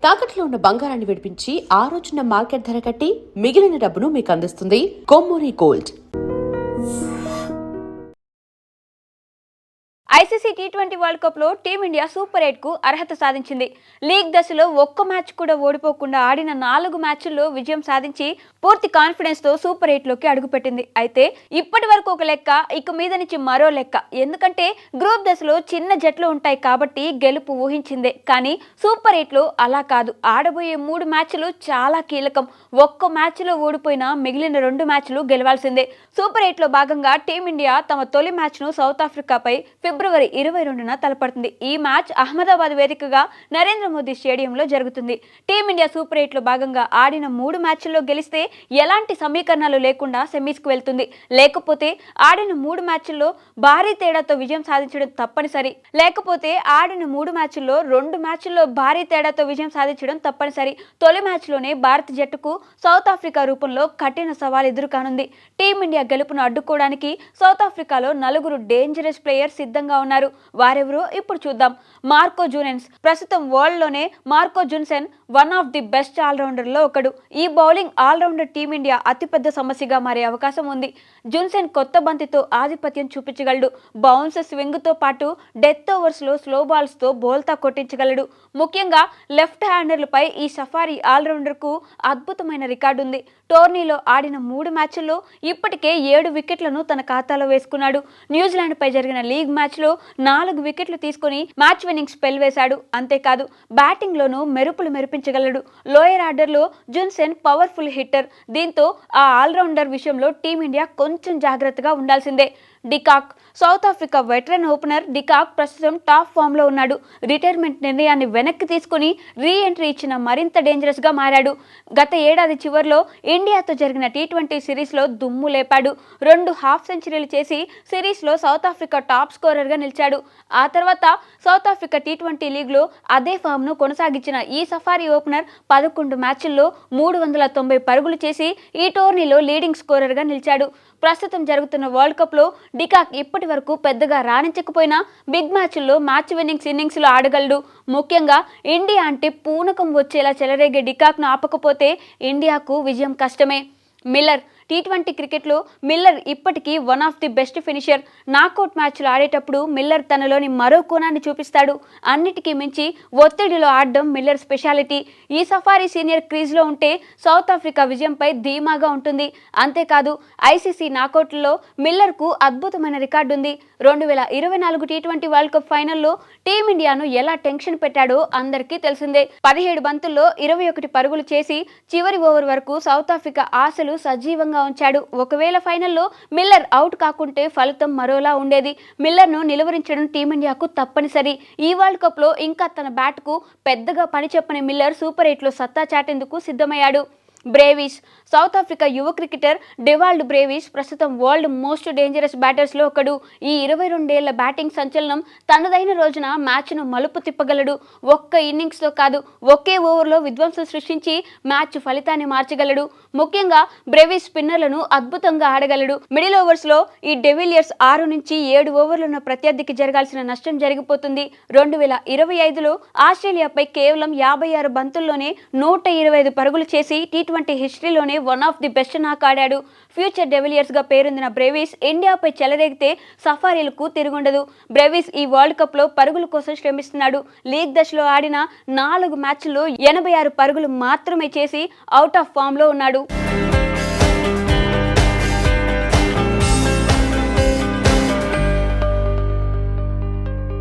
తాకట్లో ఉన్న బంగారాన్ని విడిపించి ఆ రోజున మార్కెట్ ధర కట్టి మిగిలిన డబ్బును మీకు అందిస్తుంది Kommuri gold. ICC T20 world cup లో టీమిండియా సూపర్ 8 కు అర్హత సాధించింది. లీగ్ దశలో ఒక్క మ్యాచ్ కూడా ఓడిపోకుండా ఆడిన 4 మ్యాచ్ల్లో విజయం సాధించి పూర్తి కాన్ఫిడెన్స్ తో సూపర్ 8 లోకి అడుగుపెట్టింది. అయితే ఇప్పటి వరకు ఒక లెక్క, ఇక మీద నుంచి మరో లెక్క. ఎందుకంటే గ్రూప్ దశలో చిన్న జట్లు ఉంటాయి కాబట్టి గెలుపు ఊహించిందే. కానీ సూపర్ 8 లో అలా కాదు. ఆడబోయే 3 మ్యాచ్లు చాలా కీలకం. ఒక్క మ్యాచ్ లో ఓడిపోయినా మిగిలిన 2 మ్యాచ్లు గెలవాల్సిందే. సూపర్ 8 లో భాగంగా టీమిండియా తమ తొలి మ్యాచ్ ను సౌత్ ఆఫ్రికాపై ఫిబ్రవరి 22న తలపడుతుంది. ఈ మ్యాచ్ అహ్మదాబాద్ వేదికగా నరేంద్ర మోదీ స్టేడియంలో జరుగుతుంది. టీమిండియా సూపర్ 8 లో భాగంగా ఆడిన 3 మ్యాచ్ల్లో గెలిస్తే ఎలాంటి సమీకరణాలు లేకుండా సెమీస్కు వెళ్తుంది. లేకపోతే ఆడిన 3 మ్యాచ్ల్లో భారీ తేడాతో విజయం సాధించడం తప్పనిసరి. తొలి మ్యాచ్లోనే భారత జట్టుకు సౌత్ ఆఫ్రికా రూపంలో కఠిన సవాల్ ఎదురుకానుంది. టీమిండియా గెలుపును అడ్డుకోవడానికి సౌత్ ఆఫ్రికాలో 4 డేంజరస్ ప్లేయర్స్ సిద్ధంగా ఉన్నారు. వారెవరో ఇప్పుడు చూద్దాం. Marco Jansen. ప్రస్తుతం వరల్డ్ లోనే Marco Jansen one of the best allrounder లో ఒకడు. ఈ బౌలింగ్ ఆల్రౌండర్ టీమిండియా అతిపెద్ద సమస్యగా మారే అవకాశం ఉంది. జున్సెన్ కొత్త బంతితో ఆధిపత్యం చూపించగలడు. బౌన్స్ స్వింగ్ తో పాటు డెత్ ఓవర్స్ లో స్లో బాల్స్ తో బోల్తా కొట్టించగలడు. ముఖ్యంగా లెఫ్ట్ హ్యాండర్లపై ఈ సఫారీ ఆల్రౌండర్ కు అద్భుతమైన రికార్డు ఉంది. టోర్నీలో ఆడిన 3 మ్యాచ్ల్లో ఇప్పటికే 7 వికెట్లను తన ఖాతాలో వేసుకున్నాడు. న్యూజిలాండ్ పై జరిగిన లీగ్ మ్యాచ్ లో 4 వికెట్లు తీసుకుని మ్యాచ్ విన్నింగ్ స్పెల్ వేశాడు. అంతేకాదు బ్యాటింగ్ లోనూ మెరుపులు మెరిపించగలడు. లోయర్ ఆర్డర్ లో జున్సెన్ పవర్ఫుల్ హిట్టర్. దీంతో ఆ ఆల్రౌండర్ విషయంలో టీమిండియా కొంచెం జాగ్రత్తగా ఉండాల్సిందే. De Kock. South Africa veteran opener de Kock ప్రస్తుతం టాప్ ఫామ్ లో ఉన్నాడు. రిటైర్మెంట్ నిర్ణయాన్ని వెనక్కి తీసుకుని రీ ఎంట్రీ ఇచ్చిన మరింత డేంజరస్ గా మారాడు. గత ఏడాది చివరిలో ఇండియాతో జరిగిన టీ20 సిరీస్ లో దుమ్ము లేపాడు. 2 హాఫ్ సెంచరీలు చేసి సిరీస్ లో సౌత్ ఆఫ్రికా టాప్ స్కోరర్ గా నిలిచాడు. ఆ తర్వాత సౌత్ ఆఫ్రికా టీ20 లీగ్ లో అదే ఫామ్ ను కొనసాగించిన ఈ సఫారీ ఓపెనర్ 11 మ్యాచ్ల్లో 390 పరుగులు చేసి ఈ టోర్నీలో లీడింగ్ స్కోరర్ గా నిలిచాడు. ప్రస్తుతం జరుగుతున్న వరల్డ్ కప్ లో డికాక్ ఇప్పటి వరకు పెద్దగా రాణించకపోయినా బిగ్ మ్యాచ్ల్లో మ్యాచ్ విన్నింగ్స్ ఇన్నింగ్స్ లో ఆడగలడు. ముఖ్యంగా ఇండియా అంటే పూనకం వచ్చేలా చెలరేగే డికాక్ ను ఆపకపోతే ఇండియాకు విజయం కష్టమే. మిల్లర్. టీ20 క్రికెట్లో మిల్లర్ ఇప్పటికీ one of the best finisher. Knockout మ్యాచ్లు ఆడేటప్పుడు మిల్లర్ తనలోని మరో కోణాన్ని చూపిస్తాడు. అన్నిటికీ మించి ఒత్తిడిలో ఆడడం మిల్లర్ స్పెషాలిటీ. ఈ సఫారీ సీనియర్ క్రీజ్లో ఉంటే సౌత్ ఆఫ్రికా విజయంపై ధీమాగా ఉంటుంది. అంతేకాదు ఐసీసీ నాకౌట్లో మిల్లర్కు అద్భుతమైన రికార్డు ఉంది. 2024 టీ20 వరల్డ్ కప్ ఫైనల్లో టీమిండియాను ఎలా టెన్షన్ పెట్టాడో అందరికీ తెలిసిందే. 17 బంతుల్లో 21 పరుగులు చేసి చివరి ఓవర్ వరకు సౌత్ ఆఫ్రికా ఆశలు సజీవంగా ఉంచాడు. ఒకవేళ ఫైనల్లో మిల్లర్ అవుట్ కాకుంటే ఫలితం మరోలా ఉండేది. మిల్లర్ ను నిలువరించడం టీమిండియాకు తప్పనిసరి. ఈ వరల్డ్ కప్ లో ఇంకా తన బ్యాట్ కు పెద్దగా పని చెప్పని మిల్లర్ సూపర్ 8 లో సత్తా చాటేందుకు సిద్ధమయ్యాడు. బ్రేవిస్. సౌత్ ఆఫ్రికా యువ క్రికెటర్ డెవాల్డ్ బ్రేవిస్ ప్రస్తుతం వరల్డ్ మోస్ట్ డేంజరస్ బ్యాటర్స్ లో ఒకడు. ఈ 22 ఏళ్ల బ్యాటింగ్ సంచలనం తనదైన రోజున మ్యాచ్ ను మలుపు తిప్పగలడు. ఒక్క ఇన్నింగ్స్ తో కాదు, ఒకే ఓవర్లో విధ్వంసం సృష్టించి మ్యాచ్ ఫలితాన్ని మార్చగలడు. ముఖ్యంగా బ్రేవిస్ స్పిన్నర్లను అద్భుతంగా ఆడగలడు. మిడిల్ ఓవర్స్ లో ఈ డెవిలియర్స్ 6 నుంచి 7 ఓవర్లున్న ప్రత్యర్థికి జరగాల్సిన నష్టం జరిగిపోతుంది. 2025లో ఆస్ట్రేలియాపై కేవలం 56 బంతుల్లోనే 125 పరుగులు చేసి టీ20 హిస్టరీలోనే one of the best knock ఆడాడు. ఫ్యూచర్ డెవిలియర్స్ గా పేరొందిన బ్రేవిస్ ఇండియాపై చెలరేగితే సఫారీలకు తిరుగుండదు. బ్రేవిస్ ఈ వరల్డ్ కప్ లో పరుగుల కోసం శ్రమిస్తున్నాడు. లీగ్ దశలో ఆడిన 4 మ్యాచ్ల్లో 86 పరుగులు మాత్రమే చేసి అవుట్ ఆఫ్ ఫామ్ లో ఉన్నాడు.